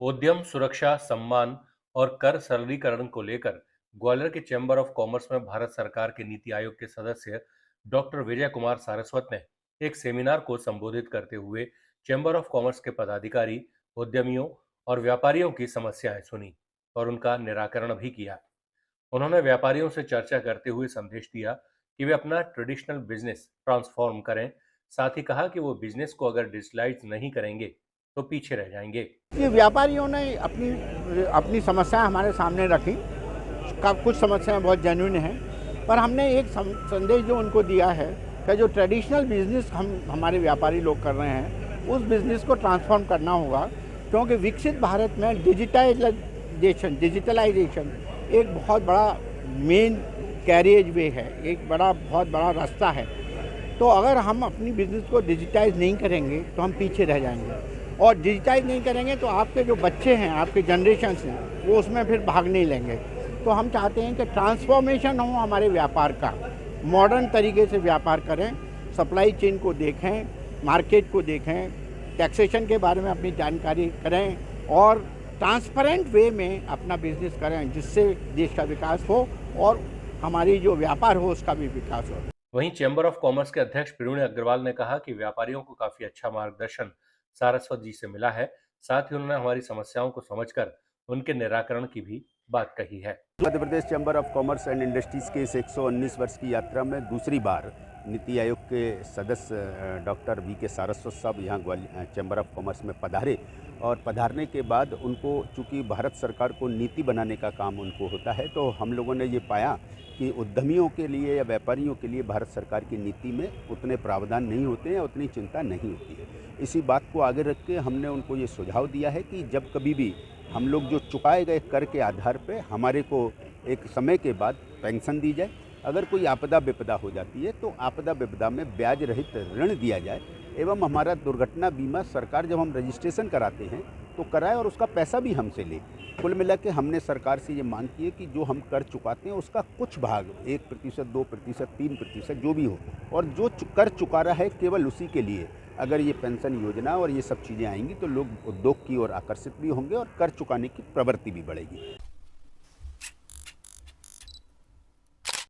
उद्यम सुरक्षा सम्मान और कर सरलीकरण को लेकर ग्वालियर के चैम्बर ऑफ कॉमर्स में भारत सरकार के नीति आयोग के सदस्य डॉक्टर विजय कुमार सारस्वत ने एक सेमिनार को संबोधित करते हुए चैम्बर ऑफ कॉमर्स के पदाधिकारी, उद्यमियों और व्यापारियों की समस्याएं सुनी और उनका निराकरण भी किया। उन्होंने व्यापारियों से चर्चा करते हुए संदेश दिया कि वे अपना ट्रेडिशनल बिजनेस ट्रांसफॉर्म करें। साथ ही कहा कि वो बिजनेस को अगर डिजिटलाइज नहीं करेंगे तो पीछे रह जाएंगे। ये व्यापारियों ने अपनी अपनी समस्याएं हमारे सामने रखी। कुछ समस्याएं बहुत जेन्युइन हैं, पर हमने एक संदेश जो उनको दिया है कि जो ट्रेडिशनल बिजनेस हमारे व्यापारी लोग कर रहे हैं, उस बिजनेस को ट्रांसफॉर्म करना होगा, क्योंकि विकसित भारत में डिजिटलाइजेशन एक बहुत बड़ा मेन कैरियज वे है, एक बहुत बड़ा रास्ता है। तो अगर हम अपनी बिजनेस को डिजिटाइज नहीं करेंगे तो हम पीछे रह जाएंगे, और डिजिटाइज नहीं करेंगे तो आपके जो बच्चे हैं, आपके जनरेशन हैं, वो उसमें फिर भाग नहीं लेंगे। तो हम चाहते हैं कि ट्रांसफॉर्मेशन हो हमारे व्यापार का, मॉडर्न तरीके से व्यापार करें, सप्लाई चेन को देखें, मार्केट को देखें, टैक्सेशन के बारे में अपनी जानकारी करें और ट्रांसपेरेंट वे में अपना बिजनेस करें, जिससे देश का विकास हो और हमारी जो व्यापार हो उसका भी विकास हो। वहीं चैम्बर ऑफ कॉमर्स के अध्यक्ष प्रवीण अग्रवाल ने कहा कि व्यापारियों को काफी अच्छा मार्गदर्शन सारस्वत जी से मिला है। साथ ही उन्होंने हमारी समस्याओं को समझकर उनके निराकरण की भी बात कही है। Madhya Pradesh chamber of commerce and industries के इस 119 वर्ष की यात्रा में दूसरी बार नीति आयोग के सदस्य डॉक्टर वी के सारस्वत साहब यहाँ ग्वालियर चैम्बर ऑफ कॉमर्स में पधारे, और पधारने के बाद उनको, चूँकि भारत सरकार को नीति बनाने का काम उनको होता है, तो हम लोगों ने ये पाया कि उद्यमियों के लिए या व्यापारियों के लिए भारत सरकार की नीति में उतने प्रावधान नहीं होते हैं, उतनी चिंता नहीं होती है। इसी बात को आगे रख के हमने उनको ये सुझाव दिया है कि जब कभी भी हम लोग जो चुकाए गए कर के आधार पे हमारे को एक समय के बाद पेंशन दी जाए, अगर कोई आपदा विपदा हो जाती है तो आपदा विपदा में ब्याज रहित ऋण दिया जाए, एवं हमारा दुर्घटना बीमा सरकार जब हम रजिस्ट्रेशन कराते हैं तो कराए और उसका पैसा भी हमसे ले। कुल मिला के हमने सरकार से ये मांग की है कि जो हम कर चुकाते हैं उसका कुछ भाग 1%, 2%, 3% जो भी हो, और जो कर चुका रहा है केवल उसी के लिए अगर ये पेंशन योजना और ये सब चीज़ें आएंगी तो लोग उद्योग की ओर आकर्षित भी होंगे और कर चुकाने की प्रवृत्ति भी बढ़ेगी।